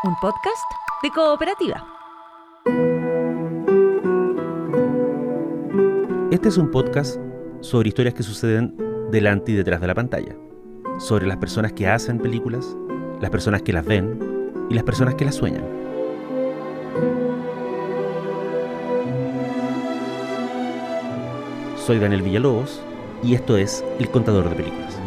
un podcast de Cooperativa. Este es un podcast sobre historias que suceden delante y detrás de la pantalla, sobre las personas que hacen películas, las personas que las ven y las personas que las sueñan. Soy Daniel Villalobos y esto es El Contador de Películas.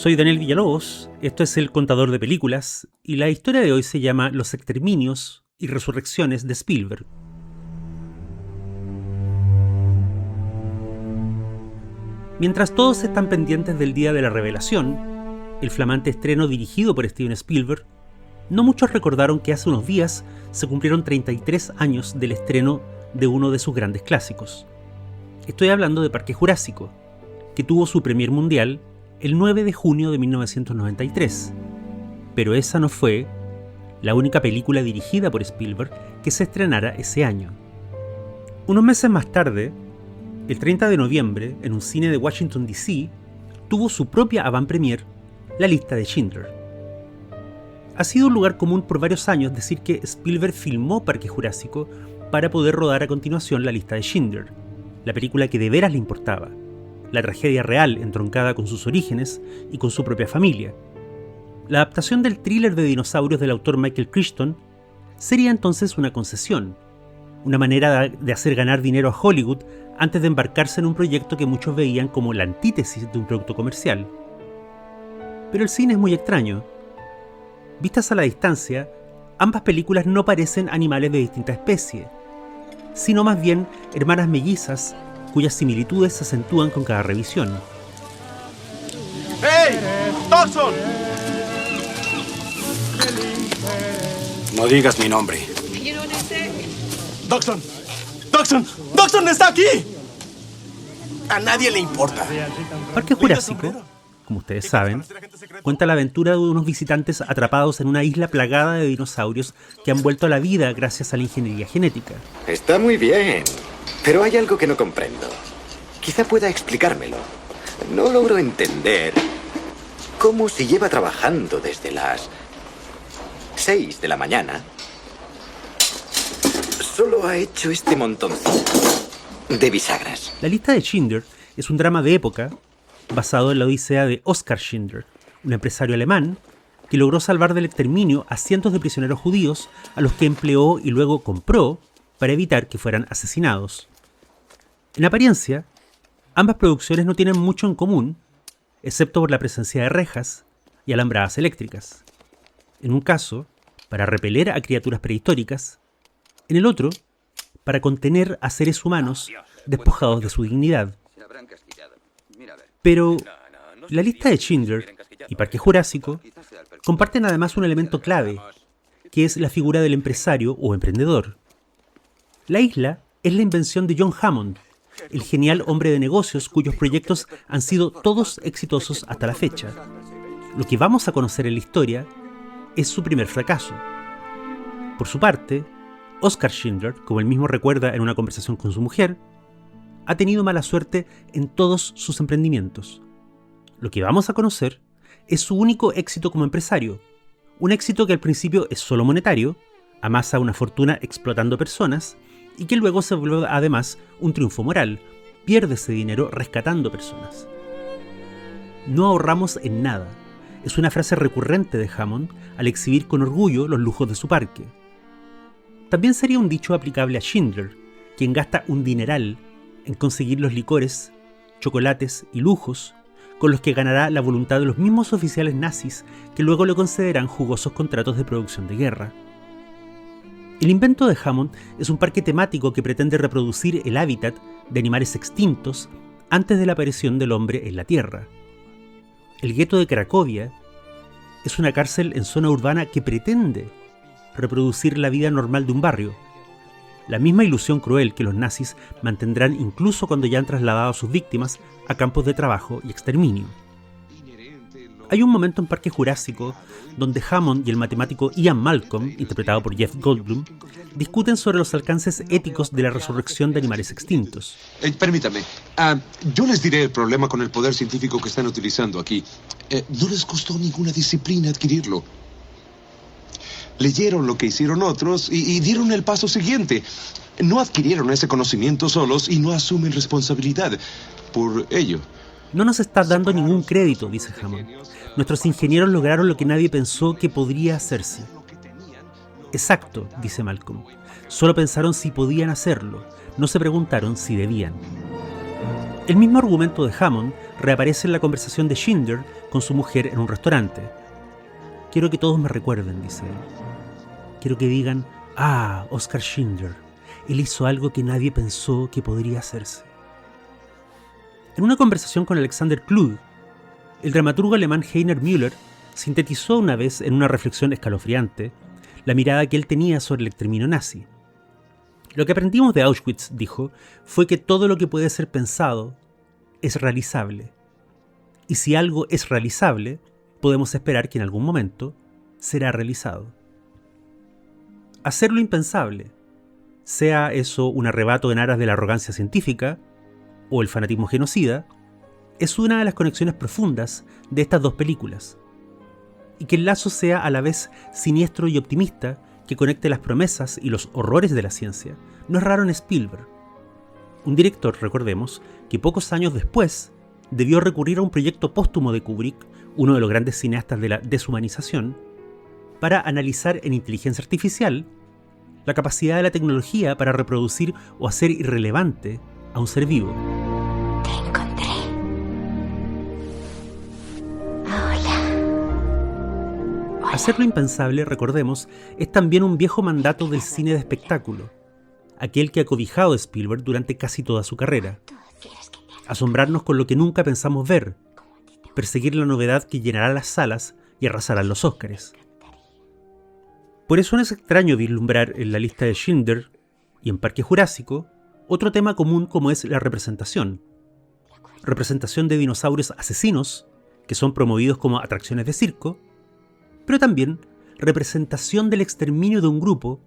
Soy Daniel Villalobos, esto es El Contador de Películas y la historia de hoy se llama Los exterminios y resurrecciones de Spielberg. Mientras todos están pendientes del día de la revelación, el flamante estreno dirigido por Steven Spielberg, no muchos recordaron que hace unos días se cumplieron 33 años del estreno de uno de sus grandes clásicos. Estoy hablando de Parque Jurásico, que tuvo su premier mundial el 9 de junio de 1993. Pero esa no fue la única película dirigida por Spielberg que se estrenara ese año. Unos meses más tarde, el 30 de noviembre, en un cine de Washington, D.C., tuvo su propia avant-première, La lista de Schindler. Ha sido un lugar común por varios años decir que Spielberg filmó Parque Jurásico para poder rodar a continuación La lista de Schindler, la película que de veras le importaba, la tragedia real entroncada con sus orígenes y con su propia familia. La adaptación del thriller de dinosaurios del autor Michael Crichton sería entonces una concesión, una manera de hacer ganar dinero a Hollywood antes de embarcarse en un proyecto que muchos veían como la antítesis de un producto comercial. Pero el cine es muy extraño. Vistas a la distancia, ambas películas no parecen animales de distinta especie, sino más bien hermanas mellizas cuyas similitudes se acentúan con cada revisión. ¡Hey! ¡Dawson! No digas mi nombre. ¡Dawson! ¡Dawson! ¡Dawson está aquí! A nadie le importa. Parque Jurásico, como ustedes saben, cuenta la aventura de unos visitantes atrapados en una isla plagada de dinosaurios que han vuelto a la vida gracias a la ingeniería genética. Está muy bien, pero hay algo que no comprendo. Quizá pueda explicármelo. No logro entender cómo se lleva trabajando desde las 6 de la mañana. Solo ha hecho este montoncito de bisagras. La lista de Schindler es un drama de época basado en la odisea de Oskar Schindler, un empresario alemán que logró salvar del exterminio a cientos de prisioneros judíos a los que empleó y luego compró para evitar que fueran asesinados. En apariencia, ambas producciones no tienen mucho en común, excepto por la presencia de rejas y alambradas eléctricas. En un caso, para repeler a criaturas prehistóricas, en el otro, para contener a seres humanos despojados de su dignidad. Pero la lista de Schindler y Parque Jurásico comparten además un elemento clave, que es la figura del empresario o emprendedor. La isla es la invención de John Hammond, el genial hombre de negocios cuyos proyectos han sido todos exitosos hasta la fecha. Lo que vamos a conocer en la historia es su primer fracaso. Por su parte, Oskar Schindler, como él mismo recuerda en una conversación con su mujer, ha tenido mala suerte en todos sus emprendimientos. Lo que vamos a conocer es su único éxito como empresario, un éxito que al principio es solo monetario, amasa una fortuna explotando personas y que luego se vuelve además un triunfo moral, pierde ese dinero rescatando personas. No ahorramos en nada, es una frase recurrente de Hammond al exhibir con orgullo los lujos de su parque. También sería un dicho aplicable a Schindler, quien gasta un dineral en conseguir los licores, chocolates y lujos con los que ganará la voluntad de los mismos oficiales nazis que luego le concederán jugosos contratos de producción de guerra. El invento de Hammond es un parque temático que pretende reproducir el hábitat de animales extintos antes de la aparición del hombre en la Tierra. El gueto de Cracovia es una cárcel en zona urbana que pretende reproducir la vida normal de un barrio, la misma ilusión cruel que los nazis mantendrán incluso cuando ya han trasladado a sus víctimas a campos de trabajo y exterminio. Hay un momento en Parque Jurásico donde Hammond y el matemático Ian Malcolm, interpretado por Jeff Goldblum, discuten sobre los alcances éticos de la resurrección de animales extintos. Permítame, yo les diré el problema con el poder científico que están utilizando aquí. No les costó ninguna disciplina adquirirlo. Leyeron lo que hicieron otros y dieron el paso siguiente. No adquirieron ese conocimiento solos y no asumen responsabilidad por ello. No nos está dando ningún crédito, dice Hammond. Nuestros ingenieros lograron lo que nadie pensó que podría hacerse. Exacto, dice Malcolm. Solo pensaron si podían hacerlo, no se preguntaron si debían. El mismo argumento de Hammond reaparece en la conversación de Schindler con su mujer en un restaurante. Quiero que todos me recuerden, dice él. Quiero que digan, Oskar Schindler. Él hizo algo que nadie pensó que podría hacerse. En una conversación con Alexander Kluge, el dramaturgo alemán Heiner Müller sintetizó una vez en una reflexión escalofriante la mirada que él tenía sobre el exterminio nazi. Lo que aprendimos de Auschwitz, dijo, fue que todo lo que puede ser pensado es realizable. Y si algo es realizable, podemos esperar que en algún momento será realizado. Hacer lo impensable, sea eso un arrebato en aras de la arrogancia científica o el fanatismo genocida, es una de las conexiones profundas de estas dos películas. Y que el lazo sea a la vez siniestro y optimista, que conecte las promesas y los horrores de la ciencia, no es raro en Spielberg. Un director, recordemos, que pocos años después debió recurrir a un proyecto póstumo de Kubrick, uno de los grandes cineastas de la deshumanización, para analizar en inteligencia artificial la capacidad de la tecnología para reproducir o hacer irrelevante a un ser vivo. Te encontré. Hola. Hacer lo impensable, recordemos, es también un viejo mandato del cine de espectáculo, aquel que ha cobijado a Spielberg durante casi toda su carrera. Asombrarnos con lo que nunca pensamos ver, perseguir la novedad que llenará las salas y arrasará los Óscares. Por eso no es extraño vislumbrar en la lista de Schindler y en Parque Jurásico otro tema común como es la representación. Representación de dinosaurios asesinos, que son promovidos como atracciones de circo, pero también representación del exterminio de un grupo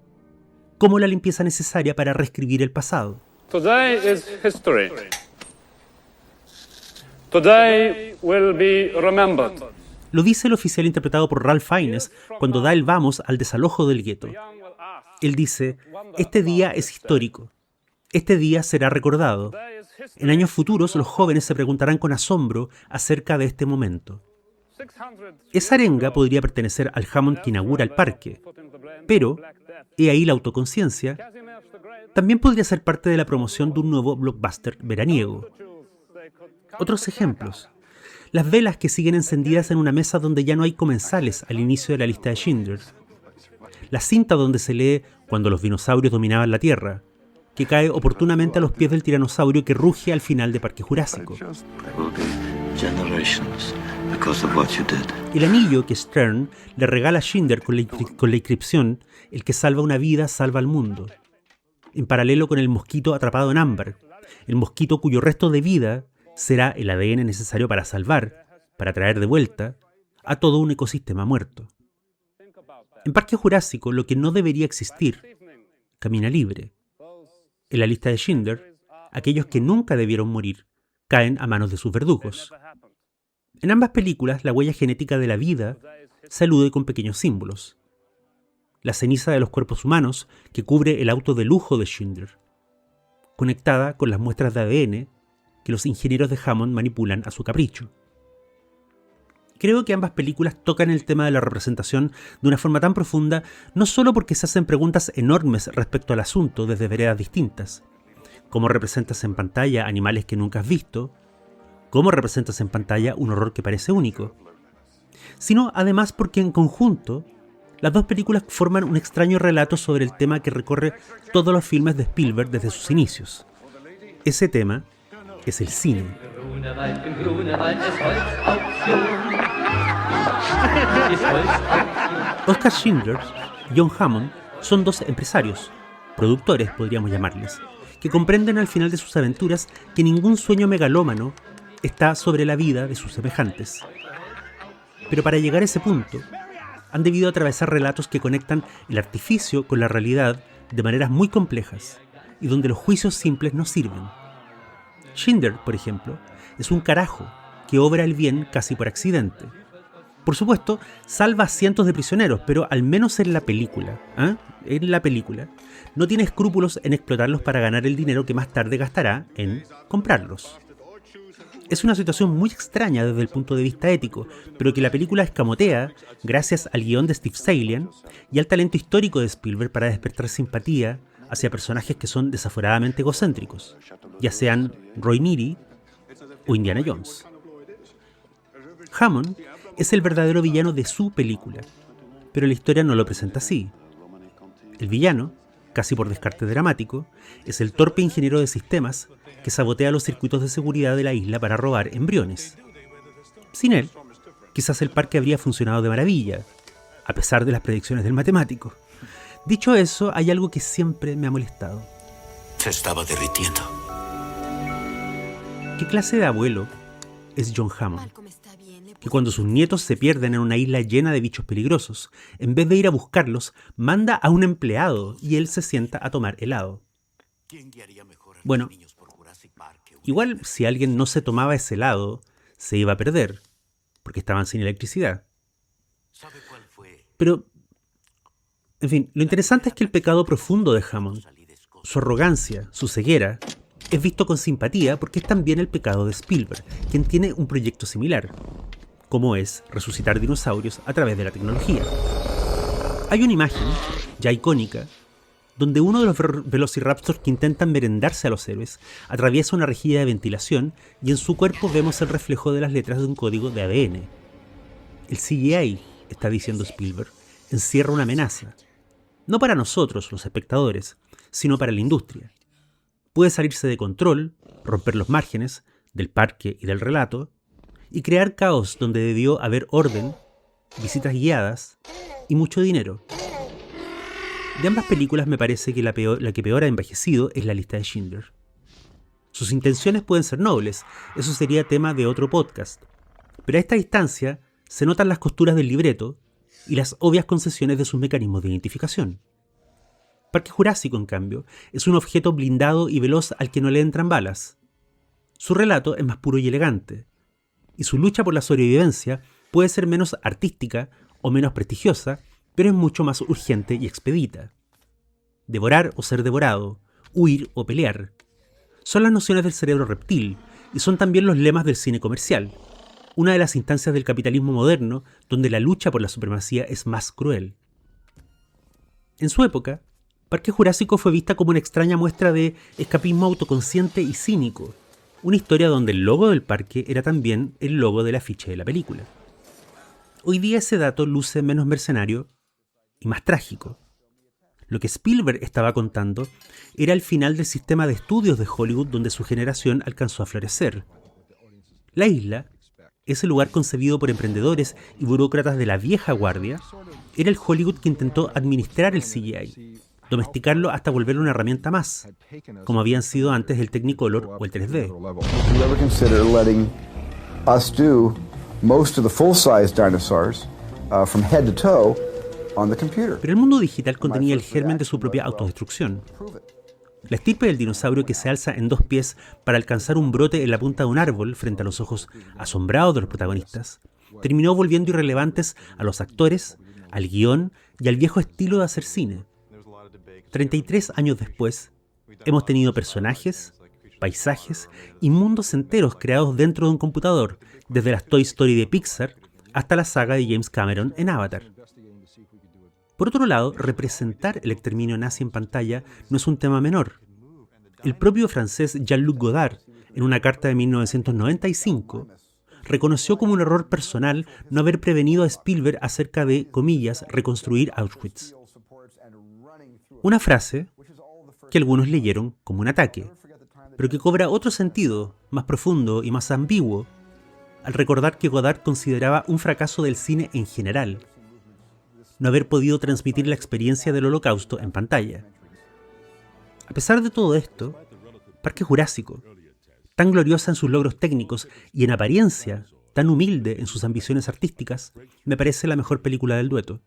como la limpieza necesaria para reescribir el pasado. Today is history. Today will be remembered. Lo dice el oficial interpretado por Ralph Fiennes cuando da el vamos al desalojo del gueto. Él dice, este día es histórico. Este día será recordado. En años futuros los jóvenes se preguntarán con asombro acerca de este momento. Esa arenga podría pertenecer al Hammond que inaugura el parque, pero, he ahí la autoconciencia, también podría ser parte de la promoción de un nuevo blockbuster veraniego. Otros ejemplos. Las velas que siguen encendidas en una mesa donde ya no hay comensales al inicio de la lista de Schindler. La cinta donde se lee Cuando los dinosaurios dominaban la Tierra, que cae oportunamente a los pies del tiranosaurio que ruge al final de Parque Jurásico. El anillo que Stern le regala a Schindler con la inscripción El que salva una vida salva al mundo. En paralelo con el mosquito atrapado en ámbar, el mosquito cuyo resto de vida será el ADN necesario para salvar, para traer de vuelta, a todo un ecosistema muerto. En Parque Jurásico, lo que no debería existir camina libre. En la lista de Schindler, aquellos que nunca debieron morir caen a manos de sus verdugos. En ambas películas, la huella genética de la vida se alude con pequeños símbolos. La ceniza de los cuerpos humanos que cubre el auto de lujo de Schindler, conectada con las muestras de ADN que los ingenieros de Hammond manipulan a su capricho. Creo que ambas películas tocan el tema de la representación de una forma tan profunda, no solo porque se hacen preguntas enormes respecto al asunto desde veredas distintas. ¿Cómo representas en pantalla animales que nunca has visto? ¿Cómo representas en pantalla un horror que parece único? Sino además porque en conjunto, las dos películas forman un extraño relato sobre el tema que recorre todos los filmes de Spielberg desde sus inicios. Ese tema es el cine. Oskar Schindler y John Hammond son dos empresarios, productores podríamos llamarles, que comprenden al final de sus aventuras que ningún sueño megalómano está sobre la vida de sus semejantes. Pero para llegar a ese punto, han debido atravesar relatos que conectan el artificio con la realidad de maneras muy complejas y donde los juicios simples no sirven. Schindler, por ejemplo, es un carajo que obra el bien casi por accidente. Por supuesto, salva a cientos de prisioneros, pero al menos en la película, no tiene escrúpulos en explotarlos para ganar el dinero que más tarde gastará en comprarlos. Es una situación muy extraña desde el punto de vista ético, pero que la película escamotea gracias al guión de Steve Salian y al talento histórico de Spielberg para despertar simpatía hacia personajes que son desaforadamente egocéntricos, ya sean Roy Neary o Indiana Jones. Hammond es el verdadero villano de su película, pero la historia no lo presenta así. El villano, casi por descarte dramático, es el torpe ingeniero de sistemas que sabotea los circuitos de seguridad de la isla para robar embriones. Sin él, quizás el parque habría funcionado de maravilla, a pesar de las predicciones del matemático. Dicho eso, hay algo que siempre me ha molestado. Se estaba derritiendo. ¿Qué clase de abuelo es John Hammond? Que cuando sus nietos se pierden en una isla llena de bichos peligrosos, en vez de ir a buscarlos, manda a un empleado y él se sienta a tomar helado. Bueno, igual si alguien no se tomaba ese helado, se iba a perder, porque estaban sin electricidad. Pero, en fin, lo interesante es que el pecado profundo de Hammond, su arrogancia, su ceguera, es visto con simpatía porque es también el pecado de Spielberg, quien tiene un proyecto similar, como es resucitar dinosaurios a través de la tecnología. Hay una imagen, ya icónica, donde uno de los velociraptors que intentan merendarse a los héroes atraviesa una rejilla de ventilación y en su cuerpo vemos el reflejo de las letras de un código de ADN. El CGI, está diciendo Spielberg, encierra una amenaza, no para nosotros, los espectadores, sino para la industria. Puede salirse de control, romper los márgenes del parque y del relato, y crear caos donde debió haber orden, visitas guiadas y mucho dinero. De ambas películas me parece que la que peor ha envejecido es La lista de Schindler. Sus intenciones pueden ser nobles, eso sería tema de otro podcast, pero a esta distancia se notan las costuras del libreto y las obvias concesiones de sus mecanismos de identificación. Parque Jurásico, en cambio, es un objeto blindado y veloz al que no le entran balas. Su relato es más puro y elegante, y su lucha por la sobrevivencia puede ser menos artística o menos prestigiosa, pero es mucho más urgente y expedita. Devorar o ser devorado, huir o pelear, son las nociones del cerebro reptil y son también los lemas del cine comercial, una de las instancias del capitalismo moderno donde la lucha por la supremacía es más cruel. En su época, Parque Jurásico fue vista como una extraña muestra de escapismo autoconsciente y cínico, una historia donde el logo del parque era también el logo del afiche de la película. Hoy día ese dato luce menos mercenario y más trágico. Lo que Spielberg estaba contando era el final del sistema de estudios de Hollywood donde su generación alcanzó a florecer. La isla, ese lugar concebido por emprendedores y burócratas de la vieja guardia, era el Hollywood que intentó administrar el CGI, domesticarlo hasta volverlo una herramienta más, como habían sido antes el Technicolor o el 3D. Pero el mundo digital contenía el germen de su propia autodestrucción. La estirpe del dinosaurio que se alza en 2 pies para alcanzar un brote en la punta de un árbol frente a los ojos asombrados de los protagonistas, terminó volviendo irrelevantes a los actores, al guión y al viejo estilo de hacer cine. 33 años después, hemos tenido personajes, paisajes y mundos enteros creados dentro de un computador, desde las Toy Story de Pixar hasta la saga de James Cameron en Avatar. Por otro lado, representar el exterminio nazi en pantalla no es un tema menor. El propio francés Jean-Luc Godard, en una carta de 1995, reconoció como un error personal no haber prevenido a Spielberg acerca de, comillas, reconstruir Auschwitz. Una frase que algunos leyeron como un ataque, pero que cobra otro sentido, más profundo y más ambiguo, al recordar que Godard consideraba un fracaso del cine en general no haber podido transmitir la experiencia del Holocausto en pantalla. A pesar de todo esto, Parque Jurásico, tan gloriosa en sus logros técnicos y en apariencia tan humilde en sus ambiciones artísticas, me parece la mejor película del dueto.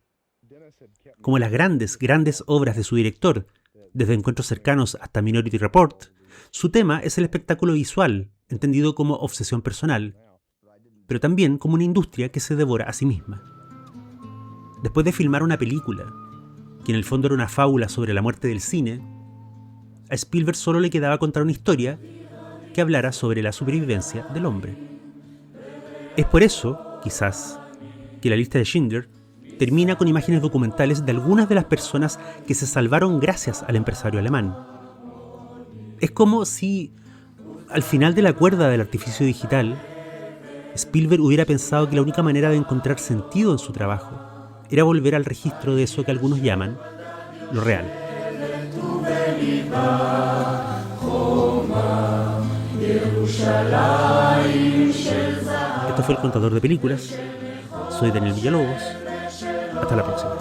Como las grandes obras de su director, desde Encuentros cercanos hasta Minority Report, su tema es el espectáculo visual, entendido como obsesión personal, pero también como una industria que se devora a sí misma. Después de filmar una película, que en el fondo era una fábula sobre la muerte del cine, a Spielberg solo le quedaba contar una historia que hablara sobre la supervivencia del hombre. Es por eso, quizás, que la lista de Schindler termina con imágenes documentales de algunas de las personas que se salvaron gracias al empresario alemán. Es como si, al final de la cuerda del artificio digital, Spielberg hubiera pensado que la única manera de encontrar sentido en su trabajo era volver al registro de eso que algunos llaman lo real. Esto fue El Contador de Películas. Soy Daniel Villalobos. Hasta la próxima.